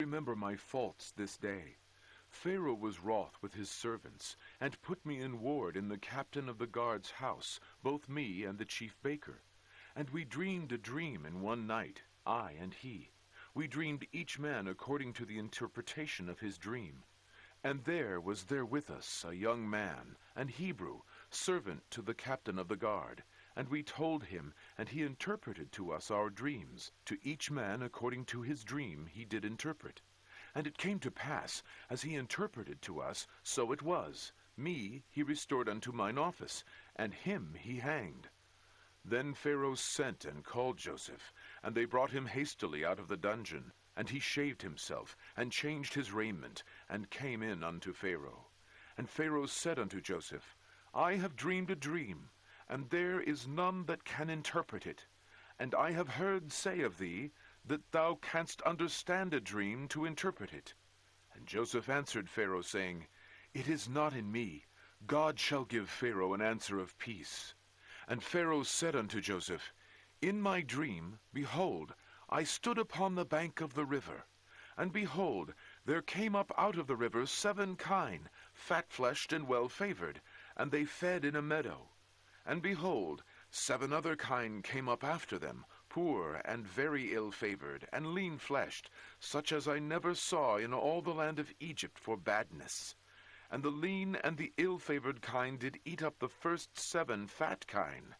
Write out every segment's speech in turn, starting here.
remember my faults this day. Pharaoh was wroth with his servants, and put me in ward in the captain of the guard's house, both me and the chief baker. And we dreamed a dream in one night, I and he. We dreamed each man according to the interpretation of his dream. And there was there with us a young man, an Hebrew, servant to the captain of the guard. And we told him, and he interpreted to us our dreams. To each man according to his dream he did interpret. And it came to pass, as he interpreted to us, so it was. Me he restored unto mine office, and him he hanged. Then Pharaoh sent and called Joseph, and they brought him hastily out of the dungeon. And he shaved himself, and changed his raiment, and came in unto Pharaoh. And Pharaoh said unto Joseph, I have dreamed a dream, and there is none that can interpret it. And I have heard say of thee, that thou canst understand a dream to interpret it. And Joseph answered Pharaoh, saying, It is not in me. God shall give Pharaoh an answer of peace. And Pharaoh said unto Joseph, In my dream, behold, I stood upon the bank of the river. And behold, there came up out of the river 7 kine, fat-fleshed and well-favored, and they fed in a meadow. And behold, 7 other kine came up after them, poor and very ill-favored, and lean-fleshed, such as I never saw in all the land of Egypt for badness. And the lean and the ill-favored kine did eat up the first 7 fat kine.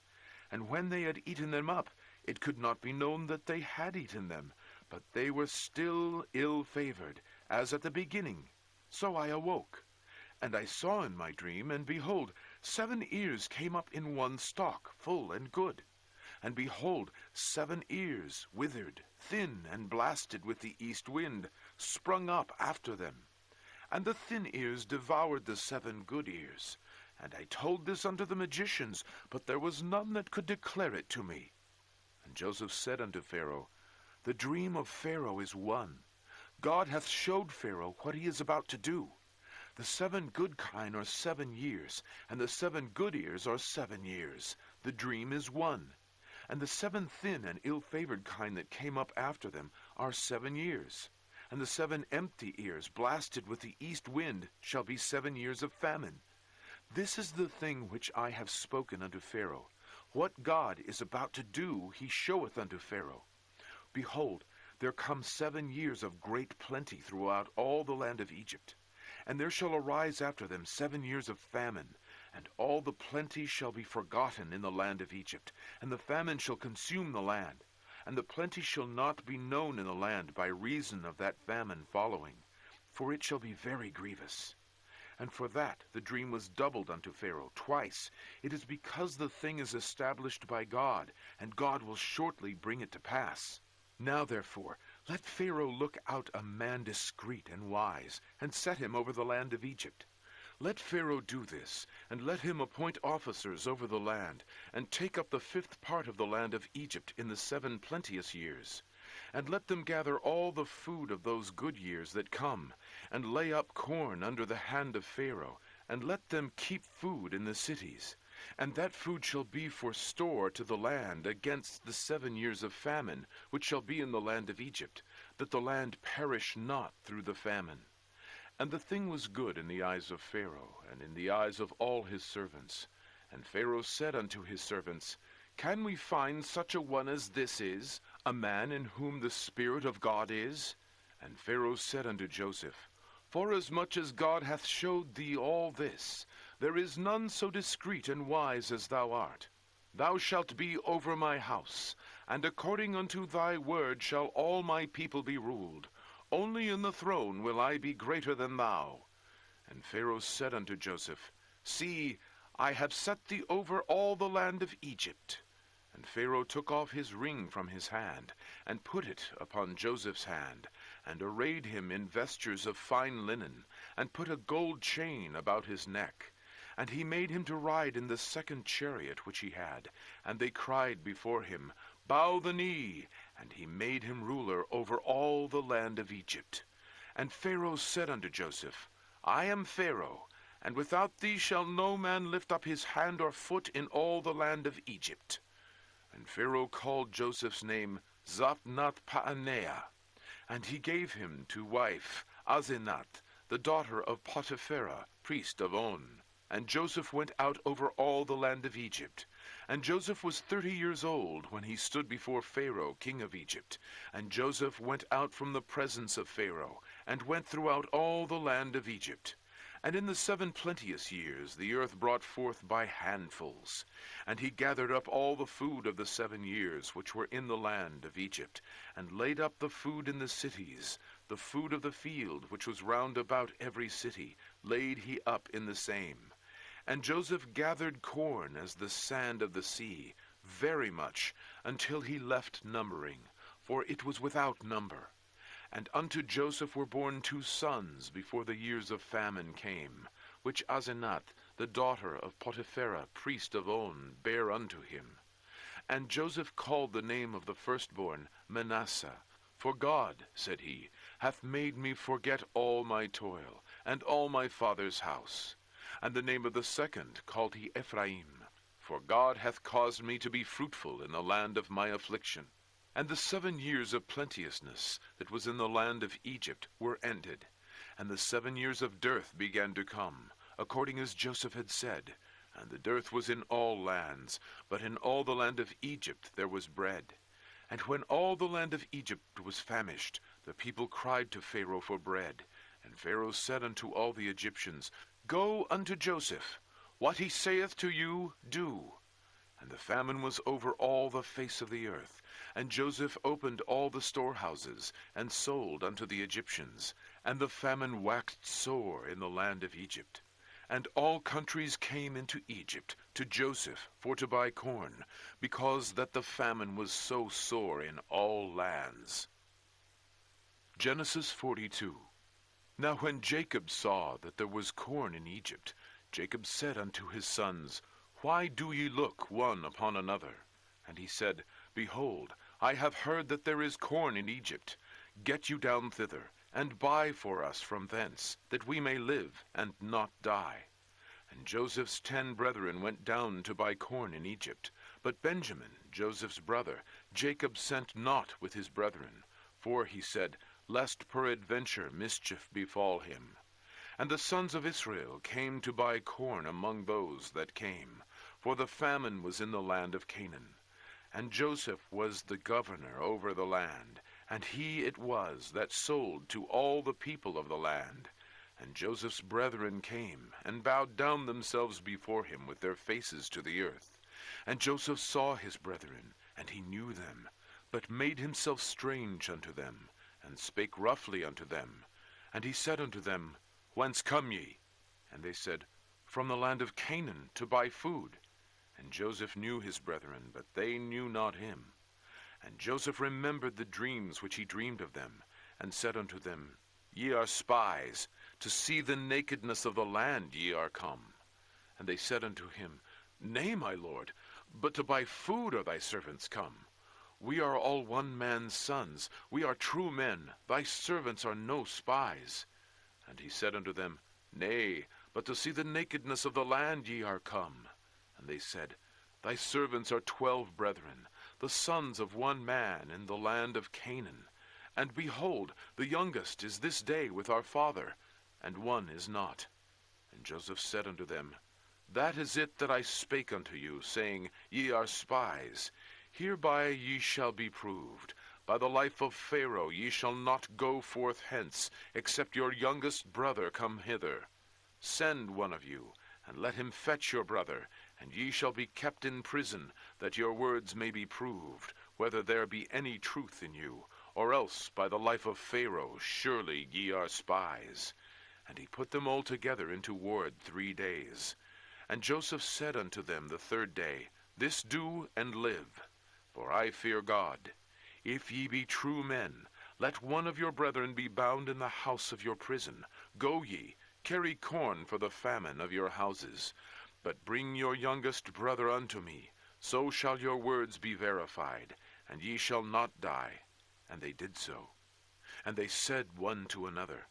And when they had eaten them up, it could not be known that they had eaten them, but they were still ill-favored, as at the beginning. So I awoke. And I saw in my dream, and behold, 7 ears came up in one stalk, full and good. And behold, 7 ears, withered, thin, and blasted with the east wind, sprung up after them. And the thin ears devoured the 7 good ears. And I told this unto the magicians, but there was none that could declare it to me. And Joseph said unto Pharaoh, The dream of Pharaoh is one. God hath showed Pharaoh what he is about to do. The 7 good kine are 7 years, and the 7 good ears are 7 years. The dream is one. And the 7 thin and ill-favored kine that came up after them are 7 years. And the 7 empty ears, blasted with the east wind, shall be 7 years of famine. This is the thing which I have spoken unto Pharaoh. What God is about to do he showeth unto Pharaoh. Behold, there come 7 years of great plenty throughout all the land of Egypt. And there shall arise after them 7 years of famine, and all the plenty shall be forgotten in the land of Egypt, and the famine shall consume the land. And the plenty shall not be known in the land by reason of that famine following, for it shall be very grievous. And for that the dream was doubled unto Pharaoh twice. It is because the thing is established by God, and God will shortly bring it to pass. Now therefore, let Pharaoh look out a man discreet and wise, and set him over the land of Egypt. Let Pharaoh do this, and let him appoint officers over the land, and take up the 5th part of the land of Egypt in the 7 plenteous years. And let them gather all the food of those good years that come, and lay up corn under the hand of Pharaoh, and let them keep food in the cities. And that food shall be for store to the land against the 7 years of famine, which shall be in the land of Egypt, that the land perish not through the famine. And the thing was good in the eyes of Pharaoh, and in the eyes of all his servants. And Pharaoh said unto his servants, Can we find such a one as this is, a man in whom the Spirit of God is? And Pharaoh said unto Joseph, Forasmuch as God hath showed thee all this, there is none so discreet and wise as thou art. Thou shalt be over my house, and according unto thy word shall all my people be ruled. Only in the throne will I be greater than thou. And Pharaoh said unto Joseph, See, I have set thee over all the land of Egypt. And Pharaoh took off his ring from his hand, and put it upon Joseph's hand, and arrayed him in vestures of fine linen, and put a gold chain about his neck. And he made him to ride in the 2nd chariot which he had. And they cried before him, Bow the knee. And he made him ruler over all the land of Egypt. And Pharaoh said unto Joseph, I am Pharaoh, and without thee shall no man lift up his hand or foot in all the land of Egypt. And Pharaoh called Joseph's name Zaphnath-Paaneah. And he gave him to wife Asenath, the daughter of Potipherah, priest of On. And Joseph went out over all the land of Egypt. And Joseph was 30 years old when he stood before Pharaoh, king of Egypt. And Joseph went out from the presence of Pharaoh, and went throughout all the land of Egypt. And in the 7 plenteous years the earth brought forth by handfuls. And he gathered up all the food of the 7 years which were in the land of Egypt, and laid up the food in the cities. The food of the field which was round about every city laid he up in the same. And Joseph gathered corn as the sand of the sea, very much, until he left numbering, for it was without number. And unto Joseph were born 2 sons before the years of famine came, which Asenath, the daughter of Potipherah, priest of On, bare unto him. And Joseph called the name of the firstborn Manasseh. For God, said he, hath made me forget all my toil, and all my father's house. And the name of the second called he Ephraim. For God hath caused me to be fruitful in the land of my affliction. And the 7 years of plenteousness that was in the land of Egypt were ended. And the 7 years of dearth began to come, according as Joseph had said. And the dearth was in all lands, but in all the land of Egypt there was bread. And when all the land of Egypt was famished, the people cried to Pharaoh for bread. And Pharaoh said unto all the Egyptians, Go unto Joseph. What he saith to you, do. And the famine was over all the face of the earth. And Joseph opened all the storehouses, and sold unto the Egyptians. And the famine waxed sore in the land of Egypt. And all countries came into Egypt to Joseph for to buy corn, because that the famine was so sore in all lands. Genesis 42. Now when Jacob saw that there was corn in Egypt, Jacob said unto his sons, Why do ye look one upon another? And he said, Behold, I have heard that there is corn in Egypt. Get you down thither, and buy for us from thence, that we may live, and not die. And Joseph's 10 brethren went down to buy corn in Egypt. But Benjamin, Joseph's brother, Jacob sent not with his brethren. For he said, Lest peradventure mischief befall him. And the sons of Israel came to buy corn among those that came, for the famine was in the land of Canaan. And Joseph was the governor over the land, and he it was that sold to all the people of the land. And Joseph's brethren came, and bowed down themselves before him with their faces to the earth. And Joseph saw his brethren, and he knew them, but made himself strange unto them, and spake roughly unto them. And he said unto them, Whence come ye? And they said, From the land of Canaan, to buy food. And Joseph knew his brethren, but they knew not him. And Joseph remembered the dreams which he dreamed of them, and said unto them, Ye are spies, to see the nakedness of the land ye are come. And they said unto him, Nay, my lord, but to buy food are thy servants come. We are all one man's sons, we are true men, thy servants are no spies. And he said unto them, Nay, but to see the nakedness of the land ye are come. And they said, Thy servants are 12 brethren, the sons of one man in the land of Canaan. And behold, the youngest is this day with our father, and one is not. And Joseph said unto them, That is it that I spake unto you, saying, Ye are spies. Hereby ye shall be proved. By the life of Pharaoh ye shall not go forth hence, except your youngest brother come hither. Send one of you, and let him fetch your brother, and ye shall be kept in prison, that your words may be proved, whether there be any truth in you, or else by the life of Pharaoh surely ye are spies. And he put them all together into ward 3 days. And Joseph said unto them the 3rd day, This do, and live, for I fear God. If ye be true men, let one of your brethren be bound in the house of your prison. Go ye, carry corn for the famine of your houses. But bring your youngest brother unto me, so shall your words be verified, and ye shall not die. And they did so. And they said one to another,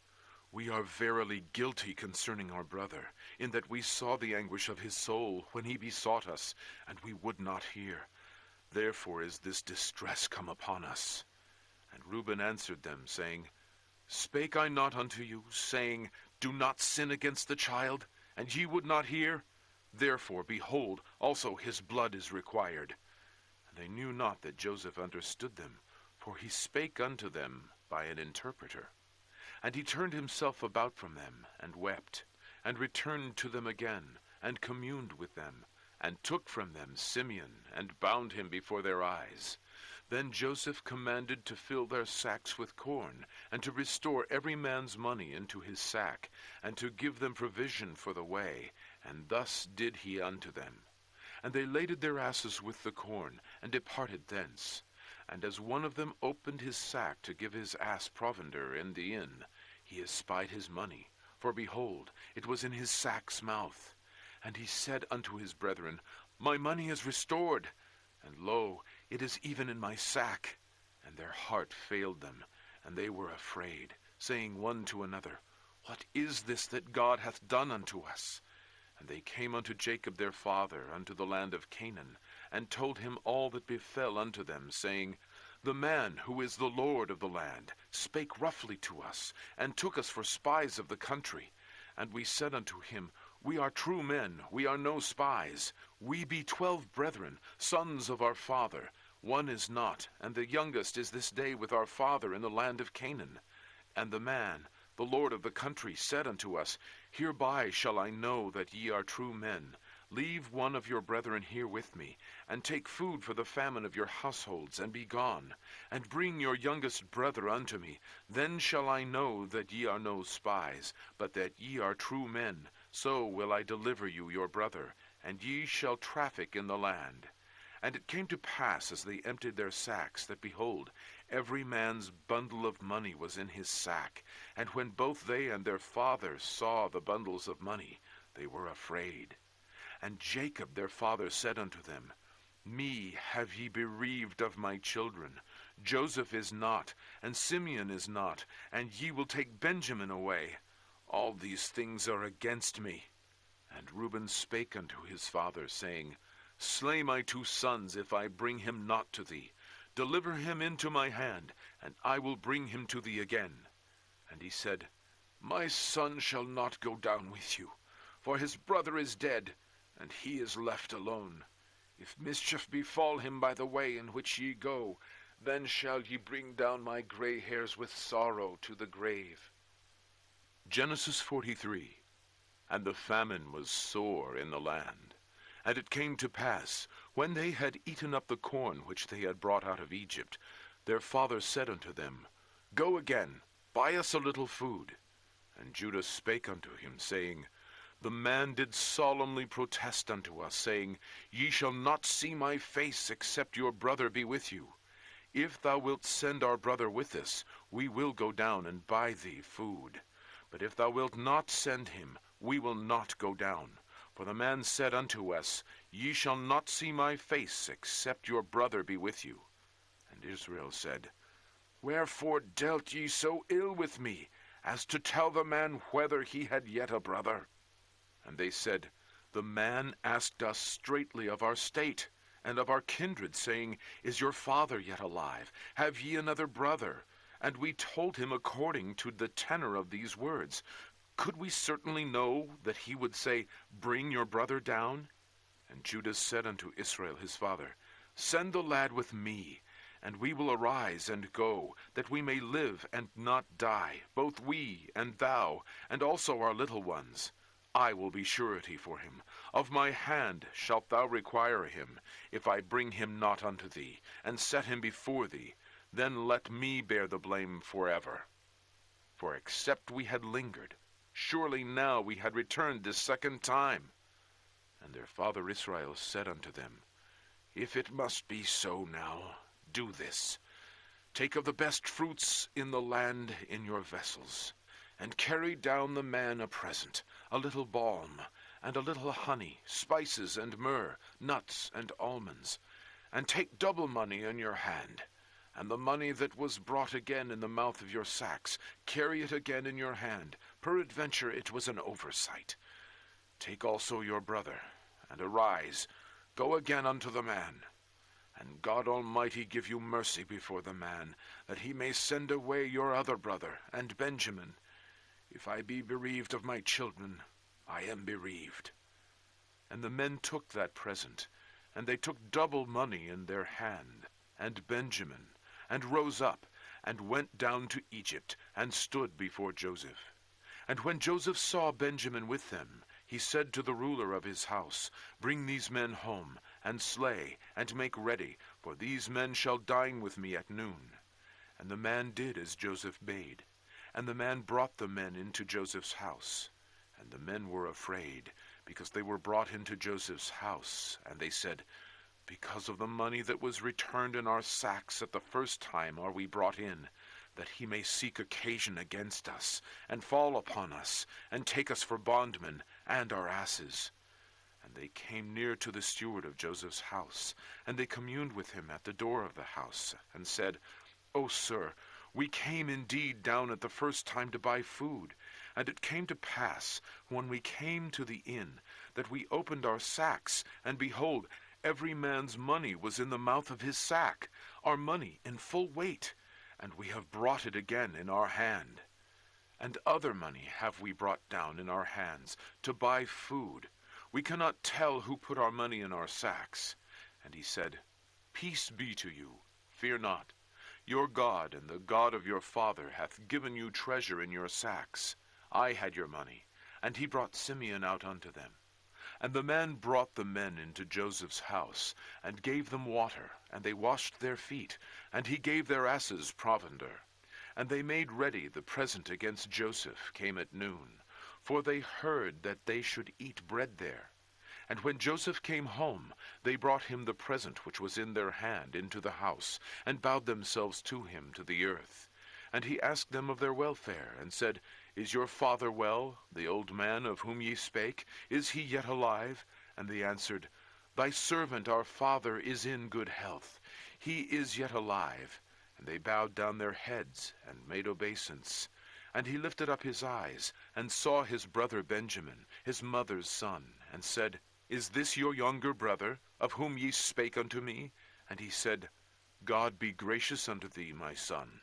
We are verily guilty concerning our brother, in that we saw the anguish of his soul when he besought us, and we would not hear. Therefore is this distress come upon us. And Reuben answered them, saying, Spake I not unto you, saying, Do not sin against the child? And ye would not hear? Therefore, behold, also his blood is required. And they knew not that Joseph understood them, for he spake unto them by an interpreter. And he turned himself about from them, and wept, and returned to them again, and communed with them, and took from them Simeon, and bound him before their eyes. Then Joseph commanded to fill their sacks with corn, and to restore every man's money into his sack, and to give them provision for the way, and thus did he unto them. And they laded their asses with the corn, and departed thence. And as one of them opened his sack to give his ass provender in the inn, he espied his money, for behold, it was in his sack's mouth. And he said unto his brethren, My money is restored, and lo, it is even in my sack. And their heart failed them, and they were afraid, saying one to another, What is this that God hath done unto us? And they came unto Jacob their father unto the land of Canaan, and told him all that befell unto them, saying, The man who is the Lord of the land spake roughly to us, and took us for spies of the country. And we said unto him, We are true men, we are no spies. We be 12 brethren, sons of our father. One is not, and the youngest is this day with our father in the land of Canaan. And the man, the Lord of the country, said unto us, Hereby shall I know that ye are true men. Leave one of your brethren here with me, and take food for the famine of your households, and be gone. And bring your youngest brother unto me. Then shall I know that ye are no spies, but that ye are true men. So will I deliver you your brother, and ye shall traffic in the land. And it came to pass, as they emptied their sacks, that, behold, every man's bundle of money was in his sack. And when both they and their father saw the bundles of money, they were afraid. And Jacob their father said unto them, Me have ye bereaved of my children. Joseph is not, and Simeon is not, and ye will take Benjamin away. All these things are against me. And Reuben spake unto his father, saying, Slay my 2 sons, if I bring him not to thee. Deliver him into my hand, and I will bring him to thee again. And he said, My son shall not go down with you, for his brother is dead, and he is left alone. If mischief befall him by the way in which ye go, then shall ye bring down my gray hairs with sorrow to the grave. Genesis 43. And the famine was sore in the land. And it came to pass, when they had eaten up the corn which they had brought out of Egypt, their father said unto them, Go again, buy us a little food. And Judah spake unto him, saying, The man did solemnly protest unto us, saying, Ye shall not see my face, except your brother be with you. If thou wilt send our brother with us, we will go down and buy thee food. But if thou wilt not send him, we will not go down. For the man said unto us, Ye shall not see my face, except your brother be with you. And Israel said, Wherefore dealt ye so ill with me, as to tell the man whether he had yet a brother? And they said, The man asked us straitly of our state, and of our kindred, saying, Is your father yet alive? Have ye another brother? And we told him according to the tenor of these words. Could we certainly know that he would say, Bring your brother down? And Judah said unto Israel his father, Send the lad with me, and we will arise and go, that we may live and not die, both we and thou, and also our little ones. I will be surety for him. Of my hand shalt thou require him, if I bring him not unto thee, and set him before thee. Then let me bear the blame forever. For except we had lingered, surely now we had returned this second time. And their father Israel said unto them, If it must be so now, do this. Take of the best fruits in the land in your vessels, and carry down the man a present, a little balm, and a little honey, spices and myrrh, nuts and almonds. And take double money in your hand, and the money that was brought again in the mouth of your sacks, carry it again in your hand. Peradventure it was an oversight. Take also your brother, and arise, go again unto the man. And God Almighty give you mercy before the man, that he may send away your other brother, and Benjamin. If I be bereaved of my children, I am bereaved. And the men took that present, and they took double money in their hand, and Benjamin, and rose up, and went down to Egypt, and stood before Joseph. And when Joseph saw Benjamin with them, he said to the ruler of his house, Bring these men home, and slay, and make ready, for these men shall dine with me at noon. And the man did as Joseph bade. And the man brought the men into Joseph's house. And the men were afraid, because they were brought into Joseph's house. And they said, Because of the money that was returned in our sacks at the first time are we brought in, that he may seek occasion against us, and fall upon us, and take us for bondmen, and our asses. And they came near to the steward of Joseph's house, and they communed with him at the door of the house, and said, O sir, we came indeed down at the first time to buy food. And it came to pass, when we came to the inn, that we opened our sacks, and behold, every man's money was in the mouth of his sack, our money in full weight, and we have brought it again in our hand. And other money have we brought down in our hands, to buy food. We cannot tell who put our money in our sacks. And he said, Peace be to you, fear not. Your God and the God of your father hath given you treasure in your sacks. I had your money. And he brought Simeon out unto them. And the man brought the men into Joseph's house, and gave them water, and they washed their feet, and he gave their asses provender. And they made ready the present against Joseph came at noon, for they heard that they should eat bread there. And when Joseph came home, they brought him the present which was in their hand into the house, and bowed themselves to him to the earth. And he asked them of their welfare, and said, Is your father well, the old man of whom ye spake? Is he yet alive? And they answered, Thy servant our father is in good health. He is yet alive. And they bowed down their heads, and made obeisance. And he lifted up his eyes, and saw his brother Benjamin, his mother's son, and said, Is this your younger brother, of whom ye spake unto me? And he said, God be gracious unto thee, my son.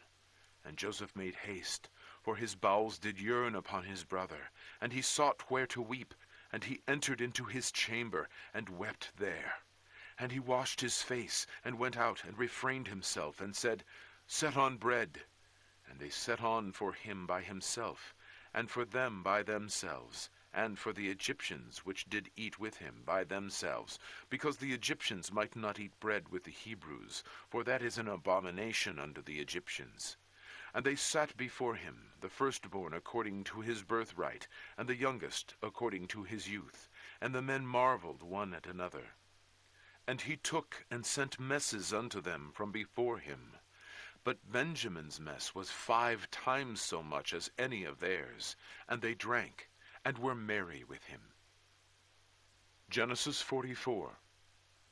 And Joseph made haste, for his bowels did yearn upon his brother, and he sought where to weep, and he entered into his chamber, and wept there. And he washed his face, and went out, and refrained himself, and said, Set on bread. And they set on for him by himself, and for them by themselves, and for the Egyptians which did eat with him by themselves, because the Egyptians might not eat bread with the Hebrews, for that is an abomination unto the Egyptians. And they sat before him, the firstborn according to his birthright, and the youngest according to his youth. And the men marveled one at another. And he took and sent messes unto them from before him. But Benjamin's mess was 5 times so much as any of theirs, and they drank, and were merry with him. Genesis 44.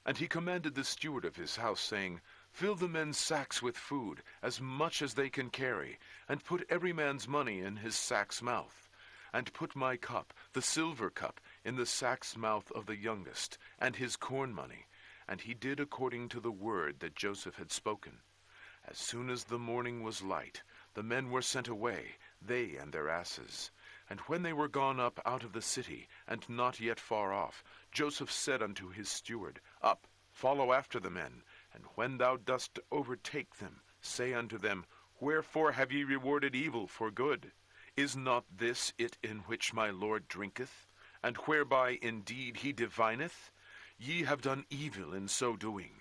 And he commanded the steward of his house, saying, Fill the men's sacks with food, as much as they can carry, and put every man's money in his sack's mouth. And put my cup, the silver cup, in the sack's mouth of the youngest, and his corn money. And he did according to the word that Joseph had spoken. As soon as the morning was light, the men were sent away, they and their asses. And when they were gone up out of the city, and not yet far off, Joseph said unto his steward, Up, follow after the men, and when thou dost overtake them, say unto them, Wherefore have ye rewarded evil for good? Is not this it in which my Lord drinketh, and whereby indeed he divineth? Ye have done evil in so doing.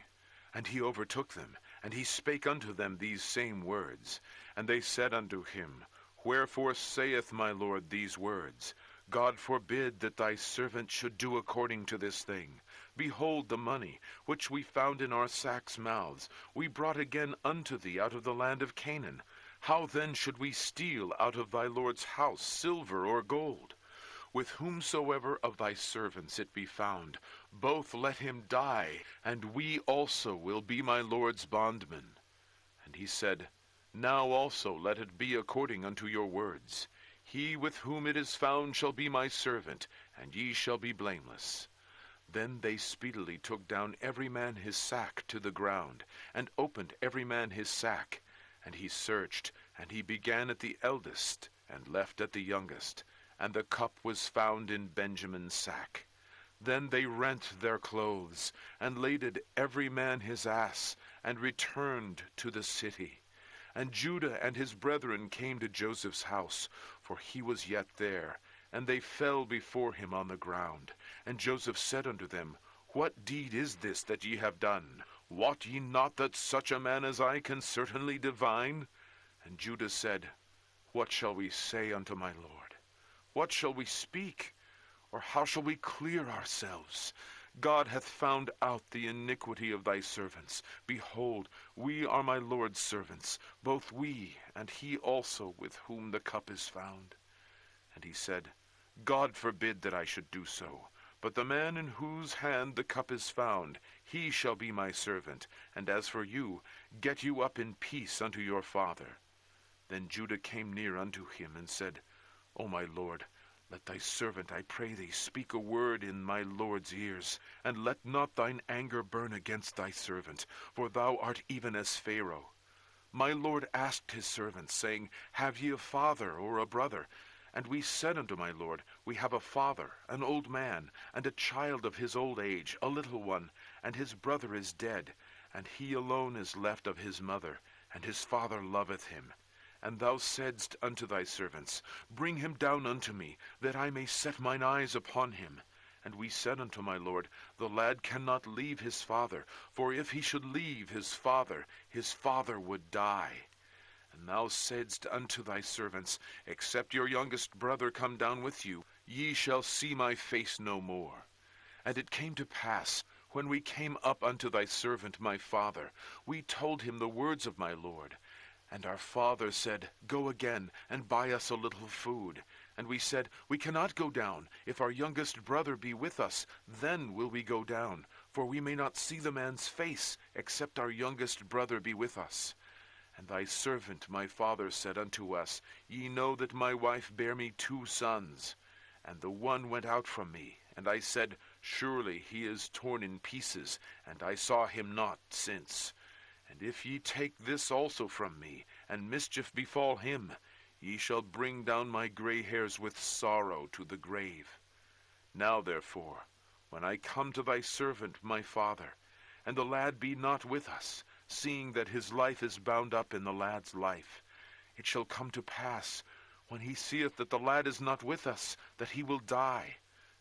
And he overtook them, and he spake unto them these same words. And they said unto him, Wherefore saith my Lord these words? God forbid that thy servant should do according to this thing. Behold the money, which we found in our sacks' mouths, we brought again unto thee out of the land of Canaan. How then should we steal out of thy Lord's house silver or gold? With whomsoever of thy servants it be found, both let him die, and we also will be my Lord's bondmen. And he said, Now also let it be according unto your words. He with whom it is found shall be my servant, and ye shall be blameless. Then they speedily took down every man his sack to the ground, and opened every man his sack. And he searched, and he began at the eldest, and left at the youngest. And the cup was found in Benjamin's sack. Then they rent their clothes, and laded every man his ass, and returned to the city. And Judah and his brethren came to Joseph's house, for he was yet there. And they fell before him on the ground. And Joseph said unto them, What deed is this that ye have done? Wot ye not that such a man as I can certainly divine? And Judah said, What shall we say unto my lord? What shall we speak? Or how shall we clear ourselves? God hath found out the iniquity of thy servants. Behold, we are my Lord's servants, both we and he also with whom the cup is found. And he said, God forbid that I should do so. But the man in whose hand the cup is found, he shall be my servant. And as for you, get you up in peace unto your father. Then Judah came near unto him, and said, O my lord, let thy servant, I pray thee, speak a word in my lord's ears, and let not thine anger burn against thy servant, for thou art even as Pharaoh. My lord asked his servants, saying, Have ye a father or a brother? And we said unto my lord, We have a father, an old man, and a child of his old age, a little one, and his brother is dead, and he alone is left of his mother, and his father loveth him. And thou saidst unto thy servants, Bring him down unto me, that I may set mine eyes upon him. And we said unto my lord, The lad cannot leave his father, for if he should leave his father would die. And thou saidst unto thy servants, Except your youngest brother come down with you, ye shall see my face no more. And it came to pass, when we came up unto thy servant my father, we told him the words of my lord. And our father said, Go again, and buy us a little food. And we said, We cannot go down. If our youngest brother be with us, then will we go down. For we may not see the man's face, except our youngest brother be with us. And thy servant my father said unto us, Ye know that my wife bare me 2 sons. And the one went out from me. And I said, Surely he is torn in pieces, and I saw him not since. And if ye take this also from me, and mischief befall him, ye shall bring down my gray hairs with sorrow to the grave. Now therefore, when I come to thy servant my father, and the lad be not with us, seeing that his life is bound up in the lad's life, it shall come to pass, when he seeth that the lad is not with us, that he will die.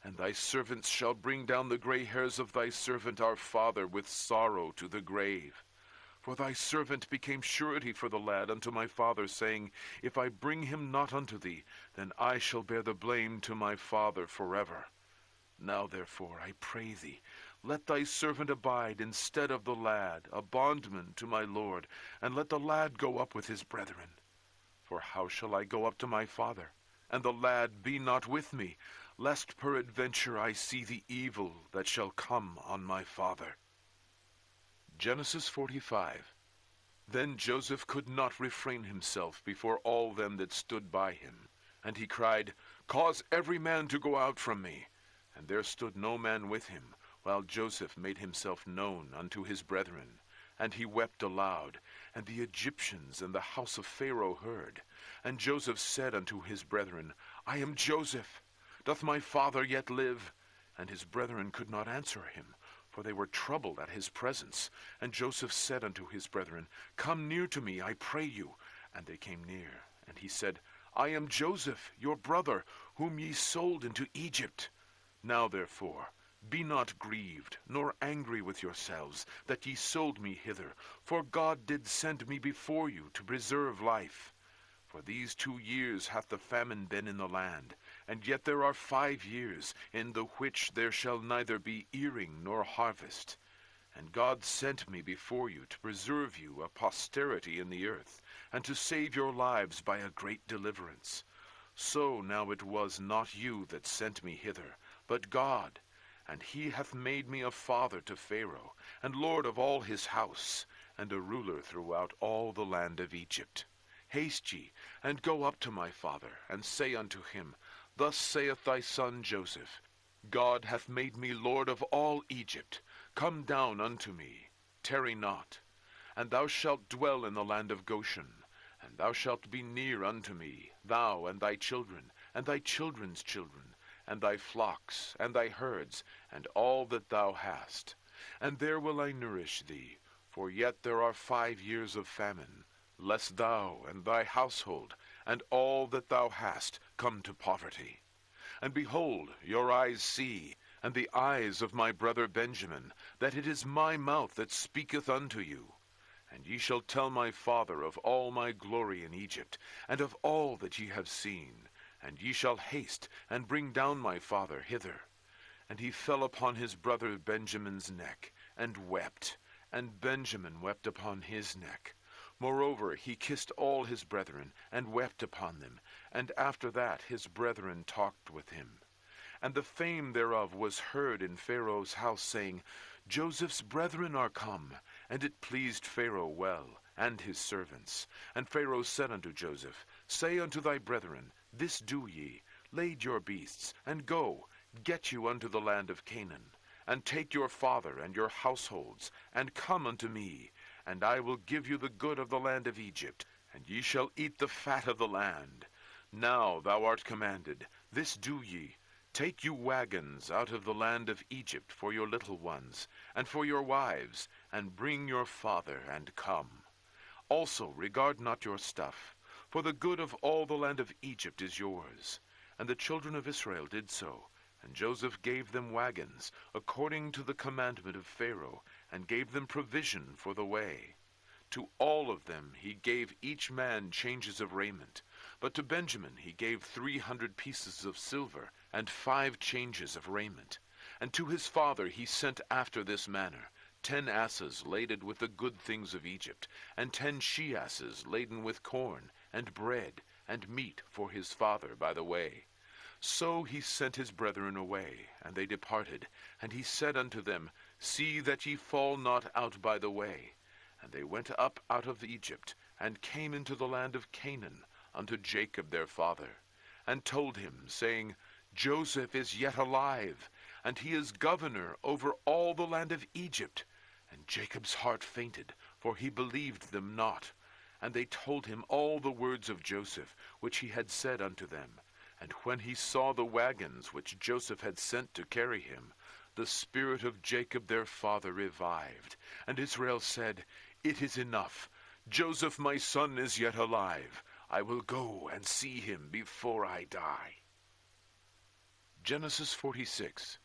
And thy servants shall bring down the gray hairs of thy servant our father with sorrow to the grave. For thy servant became surety for the lad unto my father, saying, If I bring him not unto thee, then I shall bear the blame to my father forever. Now therefore, I pray thee, let thy servant abide instead of the lad, a bondman to my lord, and let the lad go up with his brethren. For how shall I go up to my father, and the lad be not with me, lest peradventure I see the evil that shall come on my father? Genesis 45. Then Joseph could not refrain himself before all them that stood by him. And he cried, Cause every man to go out from me. And there stood no man with him, while Joseph made himself known unto his brethren. And he wept aloud. And the Egyptians and the house of Pharaoh heard. And Joseph said unto his brethren, I am Joseph. Doth my father yet live? And his brethren could not answer him, for they were troubled at his presence. And Joseph said unto his brethren, Come near to me, I pray you. And they came near. And he said, I am Joseph, your brother, whom ye sold into Egypt. Now therefore, be not grieved, nor angry with yourselves, that ye sold me hither, for God did send me before you to preserve life. For these 2 years hath the famine been in the land, and yet there are 5 years, in the which there shall neither be earing nor harvest. And God sent me before you to preserve you a posterity in the earth, and to save your lives by a great deliverance. So now it was not you that sent me hither, but God, and he hath made me a father to Pharaoh, and lord of all his house, and a ruler throughout all the land of Egypt. Haste ye, and go up to my father, and say unto him, Thus saith thy son Joseph, God hath made me Lord of all Egypt. Come down unto me, tarry not. And thou shalt dwell in the land of Goshen, and thou shalt be near unto me, thou and thy children, and thy children's children, and thy flocks, and thy herds, and all that thou hast. And there will I nourish thee, for yet there are 5 years of famine, lest thou and thy household, and all that thou hast, come to poverty. And behold, your eyes see, and the eyes of my brother Benjamin, that it is my mouth that speaketh unto you. And ye shall tell my father of all my glory in Egypt, and of all that ye have seen. And ye shall haste, and bring down my father hither. And he fell upon his brother Benjamin's neck, and wept, and Benjamin wept upon his neck. Moreover, he kissed all his brethren, and wept upon them, and after that his brethren talked with him. And the fame thereof was heard in Pharaoh's house, saying, Joseph's brethren are come. And it pleased Pharaoh well, and his servants. And Pharaoh said unto Joseph, Say unto thy brethren, This do ye, lade your beasts, and go, get you unto the land of Canaan, and take your father and your households, and come unto me, and I will give you the good of the land of Egypt, and ye shall eat the fat of the land. Now thou art commanded, this do ye, take you wagons out of the land of Egypt for your little ones, and for your wives, and bring your father, and come. Also regard not your stuff, for the good of all the land of Egypt is yours. And the children of Israel did so, and Joseph gave them wagons, according to the commandment of Pharaoh, and gave them provision for the way. To all of them he gave each man changes of raiment, but to Benjamin he gave 300 pieces of silver, and 5 changes of raiment. And to his father he sent after this manner, 10 asses laden with the good things of Egypt, and 10 she-asses laden with corn, and bread, and meat for his father by the way. So he sent his brethren away, and they departed. And he said unto them, See that ye fall not out by the way. And they went up out of Egypt, and came into the land of Canaan, unto Jacob their father, and told him, saying, Joseph is yet alive, and he is governor over all the land of Egypt. And Jacob's heart fainted, for he believed them not. And they told him all the words of Joseph, which he had said unto them. And when he saw the wagons which Joseph had sent to carry him, the spirit of Jacob their father revived. And Israel said, It is enough. Joseph my son is yet alive. I will go and see him before I die. Genesis 46.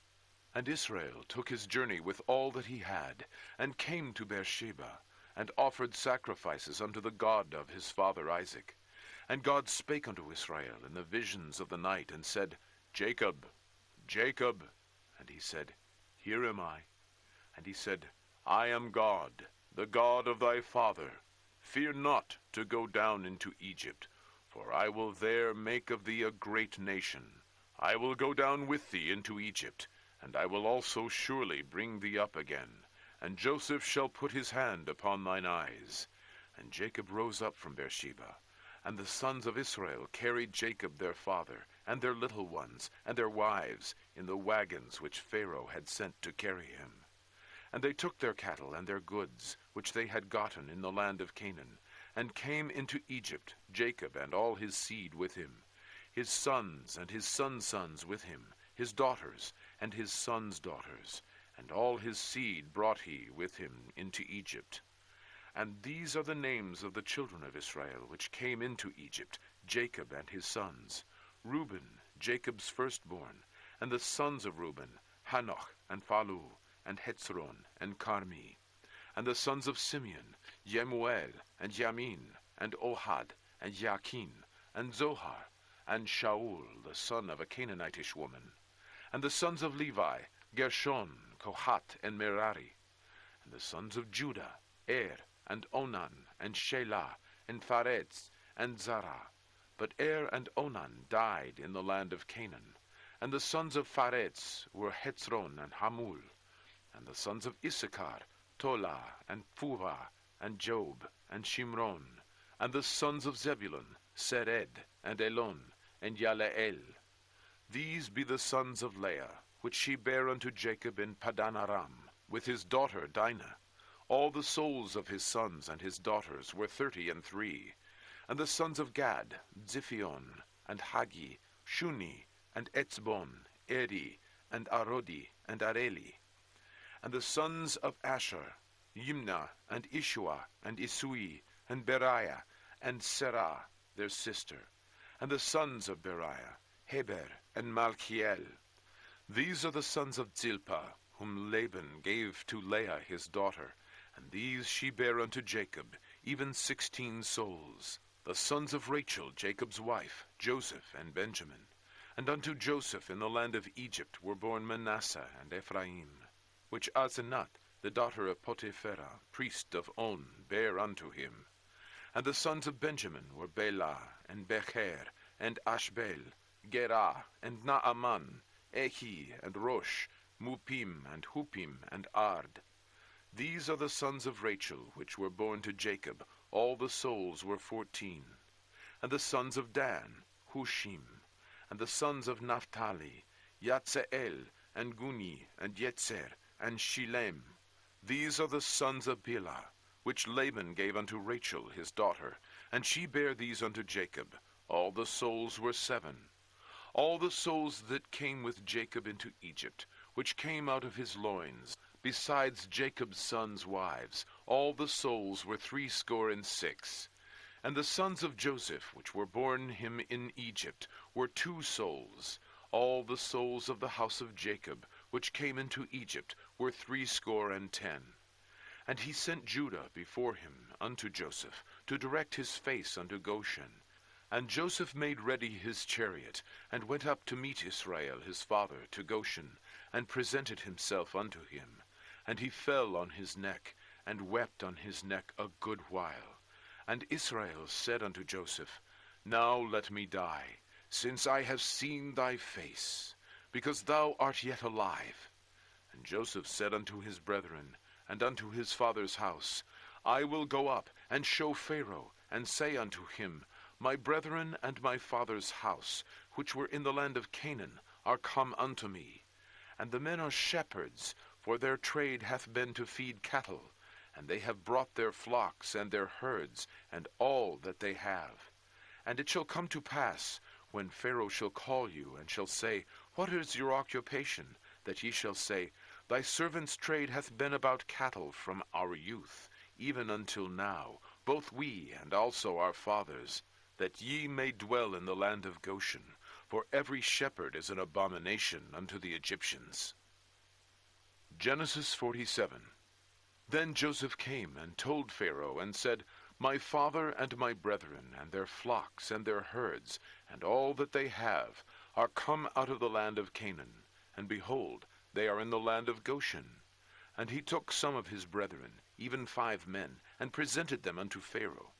And Israel took his journey with all that he had, and came to Beersheba, and offered sacrifices unto the God of his father Isaac. And God spake unto Israel in the visions of the night, and said, Jacob, Jacob. And he said, Here am I. And he said, I am God, the God of thy father. Fear not to go down into Egypt, for I will there make of thee a great nation. I will go down with thee into Egypt, and I will also surely bring thee up again. And Joseph shall put his hand upon thine eyes. And Jacob rose up from Beersheba. And the sons of Israel carried Jacob their father, and their little ones, and their wives, in the wagons which Pharaoh had sent to carry him. And they took their cattle and their goods, which they had gotten in the land of Canaan, and came into Egypt, Jacob and all his seed with him, his sons and his sons' sons with him, his daughters and his sons' daughters, and all his seed brought he with him into Egypt. And these are the names of the children of Israel, which came into Egypt, Jacob and his sons. Reuben, Jacob's firstborn, and the sons of Reuben, Hanoch, and Phalu, and Hetzron, and Carmi. And the sons of Simeon, Jemuel, and Jamin, and Ohad, and Jachin, and Zohar, and Shaul, the son of a Canaanitish woman. And the sons of Levi, Gershon, Kohath, and Merari. And the sons of Judah, and Onan, and Shelah, and Pharetz, and Zara. But and Onan died in the land of Canaan. And the sons of Pharetz were Hetzron and Hamul. And the sons of Issachar, Tola, and Puvah, and Job, and Shimron. And the sons of Zebulun, Sered, and Elon, and Yaleel. These be the sons of Leah, which she bare unto Jacob in Padan Aram, with his daughter Dinah. All the souls of his sons and his daughters were 33. And the sons of Gad, Ziphion, and Hagi, Shuni, and Etzbon, Eri, and Arodi, and Areli. And the sons of Asher, Yimnah, and Ishua, and Isui, and Beriah, and Serah, their sister. And the sons of Beriah, Heber, and Malchiel. These are the sons of Zilpah, whom Laban gave to Leah his daughter, and these she bare unto Jacob, even 16 souls. The sons of Rachel, Jacob's wife, Joseph and Benjamin. And unto Joseph in the land of Egypt were born Manasseh and Ephraim, which Asenath, the daughter of Potipherah, priest of On, bare unto him. And the sons of Benjamin were Bela, and Becher, and Ashbel, Gerah, and Naaman, Ehi, and Rosh, Mupim, and Hupim, and Ard. These are the sons of Rachel, which were born to Jacob. All the souls were 14. And the sons of Dan, Hushim. And the sons of Naphtali, Yatzeel, and Guni, and Yetzer, and Shilem. These are the sons of Bilhah, which Laban gave unto Rachel his daughter, and she bare these unto Jacob. All the souls were 7. All the souls that came with Jacob into Egypt, which came out of his loins, besides Jacob's sons' wives, all the souls were 66. And the sons of Joseph, which were born him in Egypt, were 2 souls. All the souls of the house of Jacob, which came into Egypt, were 70. And he sent Judah before him unto Joseph, to direct his face unto Goshen. And Joseph made ready his chariot, and went up to meet Israel his father to Goshen, and presented himself unto him. And he fell on his neck, and wept on his neck a good while. And Israel said unto Joseph, Now let me die, since I have seen thy face, because thou art yet alive. And Joseph said unto his brethren, and unto his father's house, I will go up, and show Pharaoh, and say unto him, My brethren and my father's house, which were in the land of Canaan, are come unto me. And the men are shepherds, for their trade hath been to feed cattle, and they have brought their flocks and their herds, and all that they have. And it shall come to pass, when Pharaoh shall call you, and shall say, What is your occupation? That ye shall say, Thy servant's trade hath been about cattle from our youth, even until now, both we and also our fathers, that ye may dwell in the land of Goshen, for every shepherd is an abomination unto the Egyptians. Genesis 47. Then Joseph came and told Pharaoh, and said, My father and my brethren, and their flocks and their herds, and all that they have, are come out of the land of Canaan, and behold, they are in the land of Goshen. And he took some of his brethren, even 5 men, and presented them unto Pharaoh.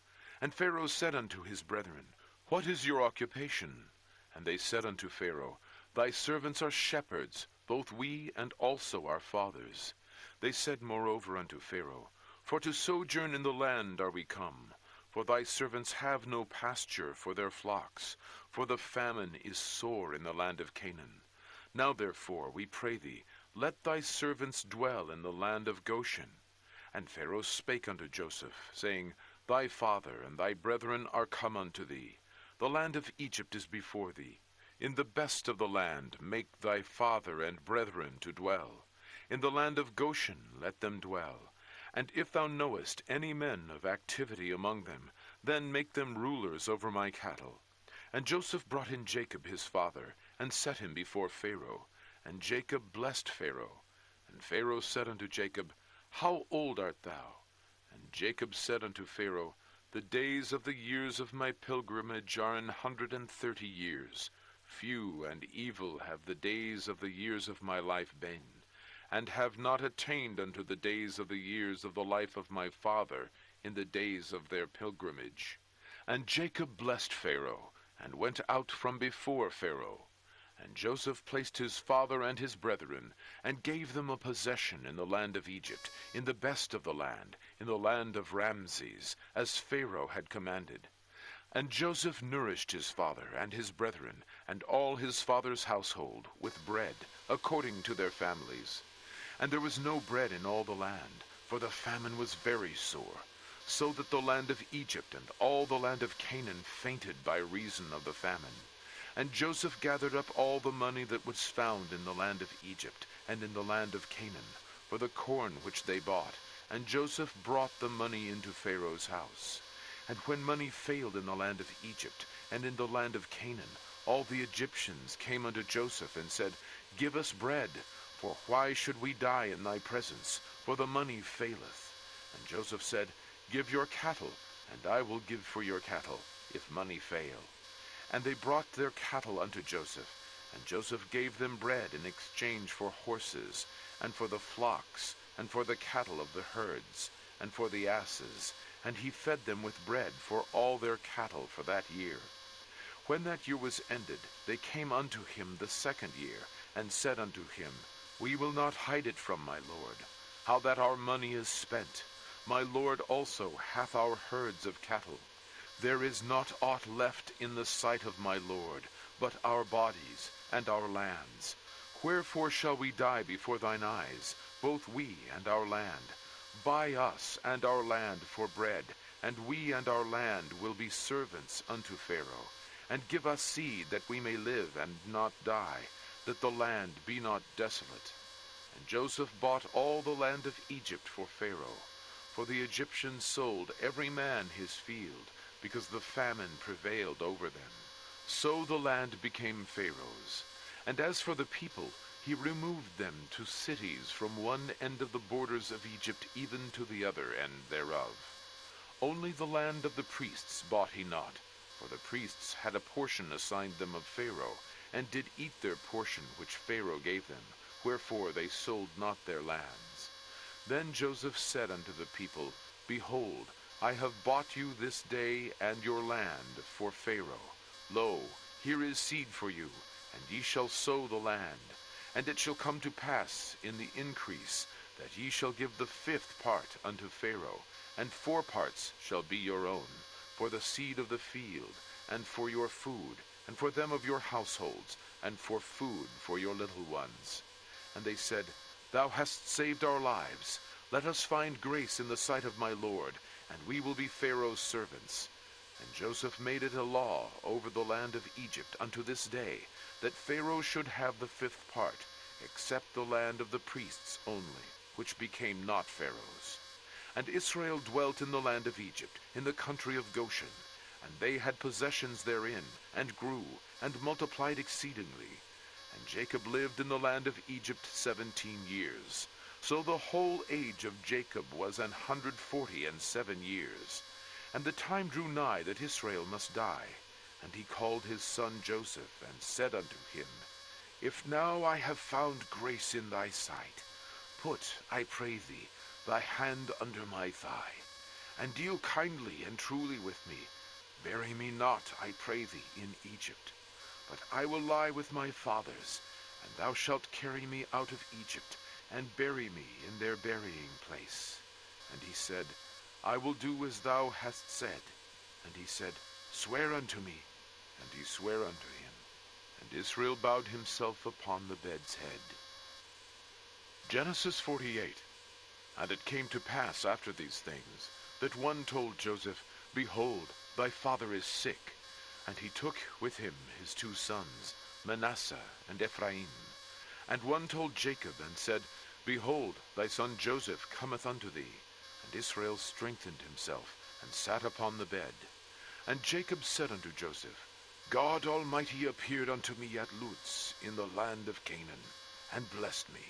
And Pharaoh said unto his brethren, What is your occupation? And they said unto Pharaoh, Thy servants are shepherds, both we and also our fathers. They said moreover unto Pharaoh, For to sojourn in the land are we come, for thy servants have no pasture for their flocks, for the famine is sore in the land of Canaan. Now therefore, we pray thee, let thy servants dwell in the land of Goshen. And Pharaoh spake unto Joseph, saying, Thy father and thy brethren are come unto thee. The land of Egypt is before thee. In the best of the land make thy father and brethren to dwell. In the land of Goshen let them dwell. And if thou knowest any men of activity among them, then make them rulers over my cattle. And Joseph brought in Jacob his father, and set him before Pharaoh. And Jacob blessed Pharaoh. And Pharaoh said unto Jacob, How old art thou? And Jacob said unto Pharaoh, The days of the years of my pilgrimage are 130 years. Few and evil have the days of the years of my life been, and have not attained unto the days of the years of the life of my father in the days of their pilgrimage. And Jacob blessed Pharaoh, and went out from before Pharaoh. And Joseph placed his father and his brethren, and gave them a possession in the land of Egypt, in the best of the land, in the land of Ramses, as Pharaoh had commanded. And Joseph nourished his father and his brethren, and all his father's household, with bread, according to their families. And there was no bread in all the land, for the famine was very sore, so that the land of Egypt and all the land of Canaan fainted by reason of the famine. And Joseph gathered up all the money that was found in the land of Egypt and in the land of Canaan, for the corn which they bought, and Joseph brought the money into Pharaoh's house. And when money failed in the land of Egypt and in the land of Canaan, all the Egyptians came unto Joseph and said, Give us bread, for why should we die in thy presence? For the money faileth. And Joseph said, Give your cattle, and I will give for your cattle, if money fail. And they brought their cattle unto Joseph, and Joseph gave them bread in exchange for horses, and for the flocks, and for the cattle of the herds, and for the asses, and he fed them with bread for all their cattle for that year. When that year was ended, they came unto him the second year, and said unto him, We will not hide it from my lord, how that our money is spent. My lord also hath our herds of cattle. There is not aught left in the sight of my lord, but our bodies and our lands. Wherefore shall we die before thine eyes, both we and our land? Buy us and our land for bread, and we and our land will be servants unto Pharaoh. And give us seed that we may live and not die, that the land be not desolate. And Joseph bought all the land of Egypt for Pharaoh, for the Egyptians sold every man his field, because the famine prevailed over them. So the land became Pharaoh's. And as for the people, he removed them to cities from one end of the borders of Egypt even to the other end thereof. Only the land of the priests bought he not, for the priests had a portion assigned them of Pharaoh, and did eat their portion which Pharaoh gave them, wherefore they sold not their lands. Then Joseph said unto the people, Behold, I have bought you this day and your land for Pharaoh. Lo, here is seed for you, and ye shall sow the land. And it shall come to pass in the increase, that ye shall give the 5th part unto Pharaoh, and 4 parts shall be your own, for the seed of the field, and for your food, and for them of your households, and for food for your little ones. And they said, Thou hast saved our lives. Let us find grace in the sight of my lord, and we will be Pharaoh's servants. And Joseph made it a law over the land of Egypt unto this day, that Pharaoh should have the 5th part, except the land of the priests only, which became not Pharaoh's. And Israel dwelt in the land of Egypt, in the country of Goshen, and they had possessions therein, and grew, and multiplied exceedingly. And Jacob lived in the land of Egypt 17 years. So the whole age of Jacob was 147 years. And the time drew nigh that Israel must die. And he called his son Joseph, and said unto him, If now I have found grace in thy sight, put, I pray thee, thy hand under my thigh, and deal kindly and truly with me. Bury me not, I pray thee, in Egypt. But I will lie with my fathers, and thou shalt carry me out of Egypt, and bury me in their burying place. And he said, I will do as thou hast said. And he said, Swear unto me. And he sware unto him. And Israel bowed himself upon the bed's head. Genesis 48. And it came to pass after these things, that one told Joseph, Behold, thy father is sick. And he took with him his 2 sons, Manasseh and Ephraim. And one told Jacob, and said, Behold, thy son Joseph cometh unto thee. And Israel strengthened himself, and sat upon the bed. And Jacob said unto Joseph, God Almighty appeared unto me at Luz in the land of Canaan, and blessed me,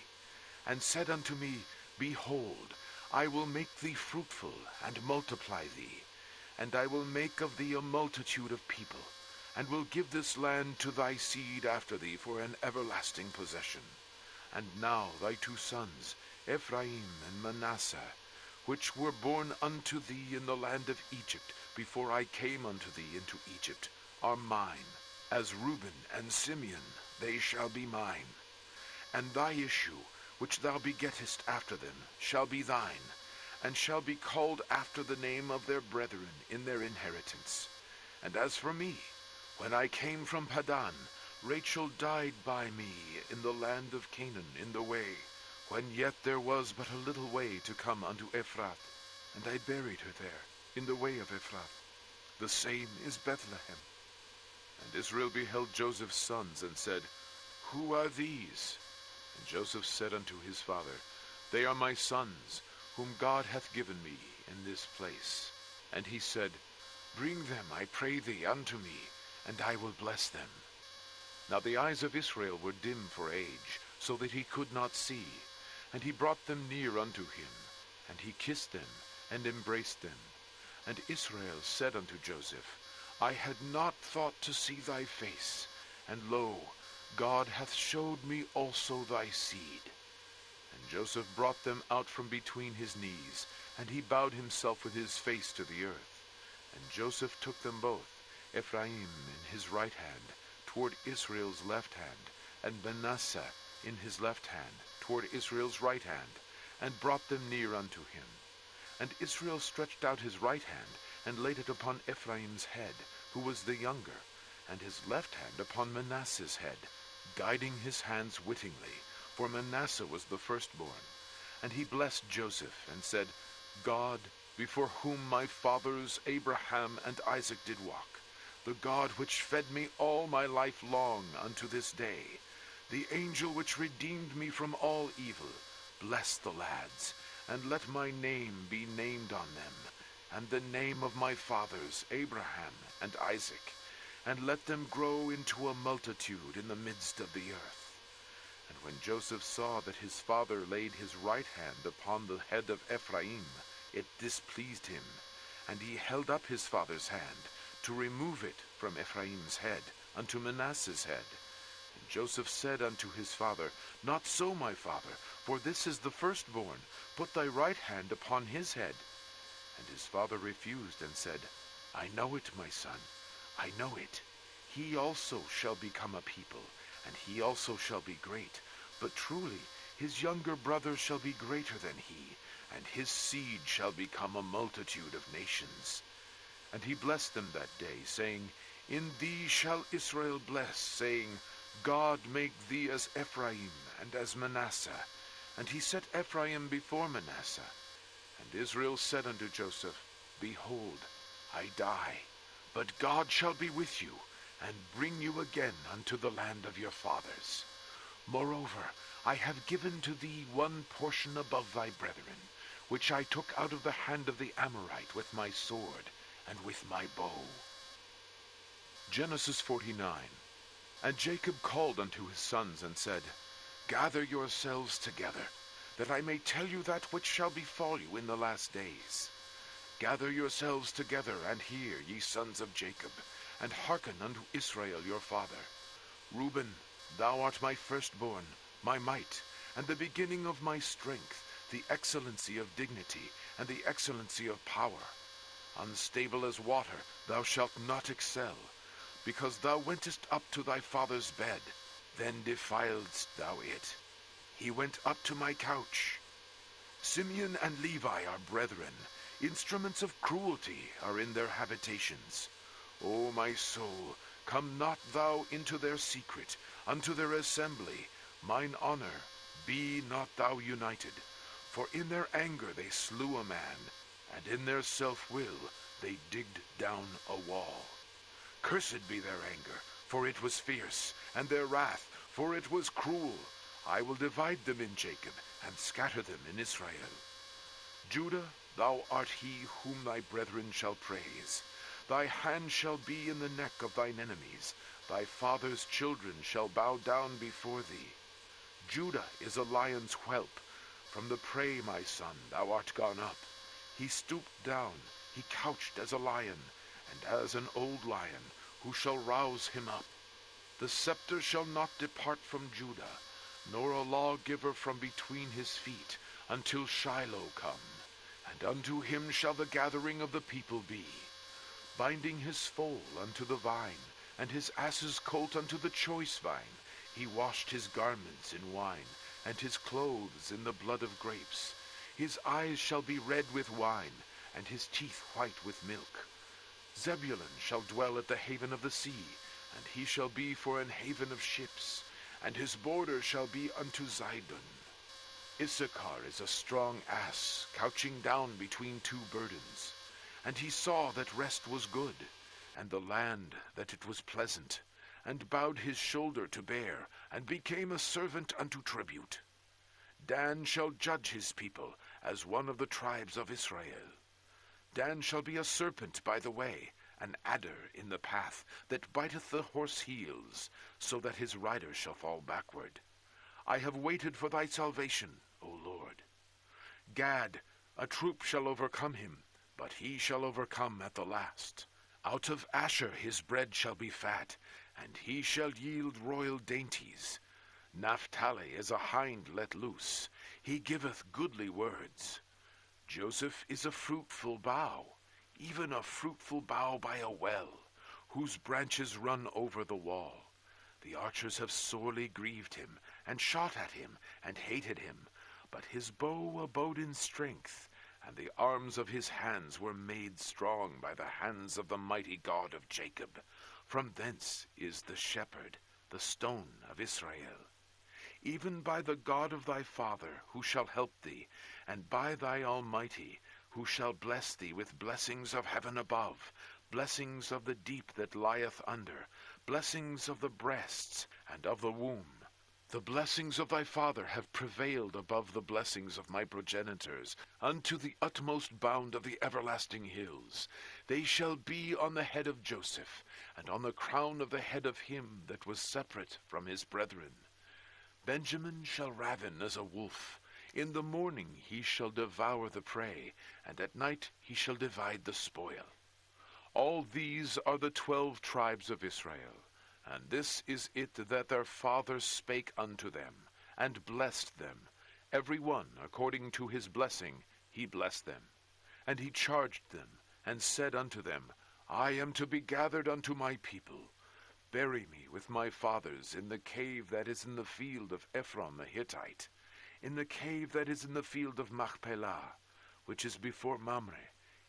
and said unto me, Behold, I will make thee fruitful, and multiply thee, and I will make of thee a multitude of people, and will give this land to thy seed after thee for an everlasting possession. And now thy 2 sons, Ephraim and Manasseh, which were born unto thee in the land of Egypt, before I came unto thee into Egypt, are mine. As Reuben and Simeon they shall be mine. And thy issue, which thou begettest after them, shall be thine, and shall be called after the name of their brethren in their inheritance. And as for me, when I came from Padan, Rachel died by me in the land of Canaan in the way, when yet there was but a little way to come unto Ephrath. And I buried her there, in the way of Ephrath. The same is Bethlehem. And Israel beheld Joseph's sons, and said, Who are these? And Joseph said unto his father, They are my sons, whom God hath given me in this place. And he said, Bring them, I pray thee, unto me, and I will bless them. Now the eyes of Israel were dim for age, so that he could not see. And he brought them near unto him, and he kissed them, and embraced them. And Israel said unto Joseph, I had not thought to see thy face, and lo, God hath showed me also thy seed. And Joseph brought them out from between his knees, and he bowed himself with his face to the earth. And Joseph took them both, Ephraim in his right hand, toward Israel's left hand, and Manasseh in his left hand, toward Israel's right hand, and brought them near unto him. And Israel stretched out his right hand, and laid it upon Ephraim's head, who was the younger, and his left hand upon Manasseh's head, guiding his hands wittingly, for Manasseh was the firstborn. And he blessed Joseph, and said, God, before whom my fathers Abraham and Isaac did walk, the God which fed me all my life long unto this day, the angel which redeemed me from all evil, bless the lads, and let my name be named on them, and the name of my fathers Abraham and Isaac, and let them grow into a multitude in the midst of the earth. And when Joseph saw that his father laid his right hand upon the head of Ephraim, it displeased him, and he held up his father's hand, to remove it from Ephraim's head unto Manasseh's head. And Joseph said unto his father, Not so, my father, for this is the firstborn. Put thy right hand upon his head. And his father refused, and said, I know it, my son, I know it. He also shall become a people, and he also shall be great. But truly his younger brother shall be greater than he, and his seed shall become a multitude of nations. And he blessed them that day, saying, In thee shall Israel bless, saying, God make thee as Ephraim and as Manasseh. And he set Ephraim before Manasseh. And Israel said unto Joseph, Behold, I die, but God shall be with you, and bring you again unto the land of your fathers. Moreover, I have given to thee one portion above thy brethren, which I took out of the hand of the Amorite with my sword and with my bow. Genesis 49. And Jacob called unto his sons, and said, Gather yourselves together, that I may tell you that which shall befall you in the last days. Gather yourselves together, and hear, ye sons of Jacob, and hearken unto Israel your father. Reuben, thou art my firstborn, my might, and the beginning of my strength, the excellency of dignity, and the excellency of power. Unstable as water, thou shalt not excel, because thou wentest up to thy father's bed, then defiledst thou it. He went up to my couch. Simeon and Levi are brethren, instruments of cruelty are in their habitations. O my soul, come not thou into their secret, unto their assembly, mine honor, be not thou united. For in their anger they slew a man, and in their self-will they digged down a wall. Cursed be their anger, for it was fierce, and their wrath, for it was cruel. I will divide them in Jacob, and scatter them in Israel. Judah, thou art he whom thy brethren shall praise. Thy hand shall be in the neck of thine enemies. Thy father's children shall bow down before thee. Judah is a lion's whelp. From the prey, my son, thou art gone up. He stooped down, he couched as a lion, and as an old lion, who shall rouse him up? The scepter shall not depart from Judah, nor a lawgiver from between his feet, until Shiloh come, and unto him shall the gathering of the people be. Binding his foal unto the vine, and his ass's colt unto the choice vine, he washed his garments in wine, and his clothes in the blood of grapes. His eyes shall be red with wine, and his teeth white with milk. Zebulun shall dwell at the haven of the sea, and he shall be for an haven of ships, and his border shall be unto Zidon. Issachar is a strong ass, couching down between two burdens. And he saw that rest was good, and the land that it was pleasant, and bowed his shoulder to bear, and became a servant unto tribute. Dan shall judge his people, as one of the tribes of Israel. Dan shall be a serpent by the way, an adder in the path, that biteth the horse heels, so that his rider shall fall backward. I have waited for thy salvation, O Lord. Gad, a troop shall overcome him, but he shall overcome at the last. Out of Asher his bread shall be fat, and he shall yield royal dainties. Naphtali is a hind let loose, he giveth goodly words. Joseph is a fruitful bough, even a fruitful bough by a well, whose branches run over the wall. The archers have sorely grieved him, and shot at him, and hated him. But his bow abode in strength, and the arms of his hands were made strong by the hands of the mighty God of Jacob. From thence is the shepherd, the stone of Israel. Even by the God of thy father, who shall help thee, and by thy Almighty, who shall bless thee with blessings of heaven above, blessings of the deep that lieth under, blessings of the breasts and of the womb. The blessings of thy father have prevailed above the blessings of my progenitors, unto the utmost bound of the everlasting hills. They shall be on the head of Joseph, and on the crown of the head of him that was separate from his brethren. Benjamin shall raven as a wolf. In the morning he shall devour the prey, and at night he shall divide the spoil. All these are the 12 tribes of Israel, and this is it that their father spake unto them, and blessed them. Every one according to his blessing he blessed them. And he charged them, and said unto them, I am to be gathered unto my people. Bury me with my fathers in the cave that is in the field of Ephron the Hittite, in the cave that is in the field of Machpelah, which is before Mamre,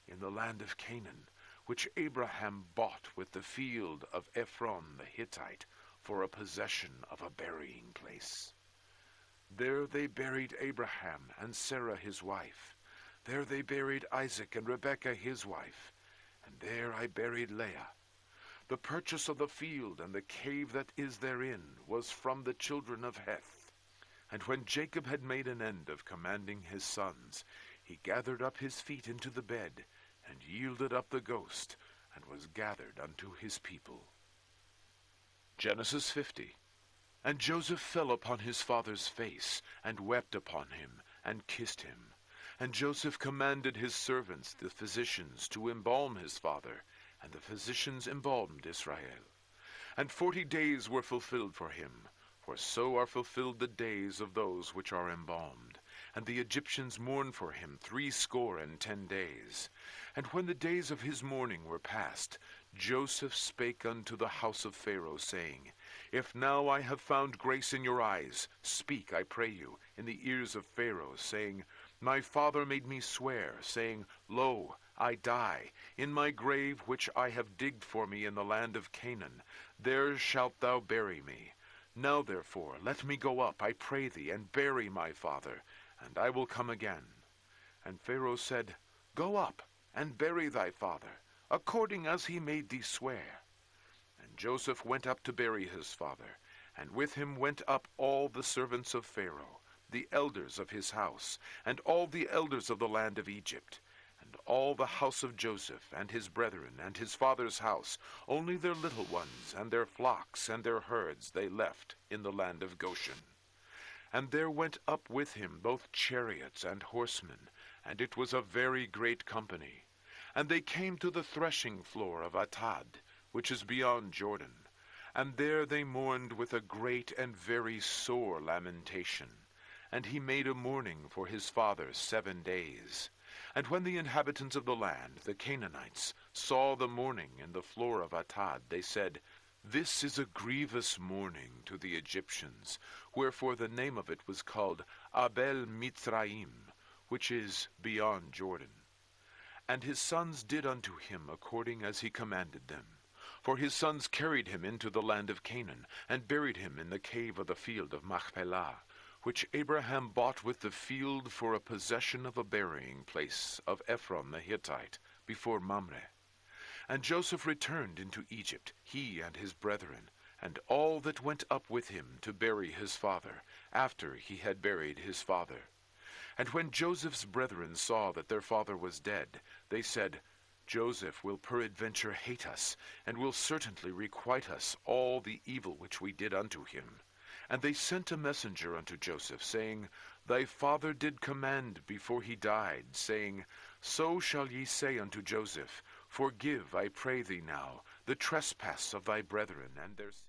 in the land of Canaan, which Abraham bought with the field of Ephron the Hittite for a possession of a burying place. There they buried Abraham and Sarah his wife. There they buried Isaac and Rebekah his wife. And there I buried Leah. The purchase of the field and the cave that is therein was from the children of Heth. And when Jacob had made an end of commanding his sons, he gathered up his feet into the bed, and yielded up the ghost, and was gathered unto his people. Genesis 50. And Joseph fell upon his father's face, and wept upon him, and kissed him. And Joseph commanded his servants, the physicians, to embalm his father, and the physicians embalmed Israel. And 40 days were fulfilled for him, for so are fulfilled the days of those which are embalmed. And the Egyptians mourned for him 60 days. And when the days of his mourning were past, Joseph spake unto the house of Pharaoh, saying, If now I have found grace in your eyes, speak, I pray you, in the ears of Pharaoh, saying, My father made me swear, saying, Lo, I die, in my grave which I have digged for me in the land of Canaan. There shalt thou bury me. Now therefore let me go up, I pray thee, and bury my father, and I will come again. And Pharaoh said, Go up, and bury thy father, according as he made thee swear. And Joseph went up to bury his father, and with him went up all the servants of Pharaoh, the elders of his house, and all the elders of the land of Egypt, and all the house of Joseph, and his brethren, and his father's house. Only their little ones, and their flocks, and their herds they left in the land of Goshen. And there went up with him both chariots and horsemen, and it was a very great company. And they came to the threshing floor of Atad, which is beyond Jordan. And there they mourned with a great and very sore lamentation. And he made a mourning for his father 7 days. And when the inhabitants of the land, the Canaanites, saw the mourning in the floor of Atad, they said, This is a grievous mourning to the Egyptians, wherefore the name of it was called Abel Mitzrayim, which is beyond Jordan. And his sons did unto him according as he commanded them. For his sons carried him into the land of Canaan, and buried him in the cave of the field of Machpelah, which Abraham bought with the field for a possession of a burying place of Ephron the Hittite, before Mamre. And Joseph returned into Egypt, he and his brethren, and all that went up with him to bury his father, after he had buried his father. And when Joseph's brethren saw that their father was dead, they said, Joseph will peradventure hate us, and will certainly requite us all the evil which we did unto him. And they sent a messenger unto Joseph, saying, Thy father did command before he died, saying, So shall ye say unto Joseph, Forgive, I pray thee now, the trespass of thy brethren and their sin.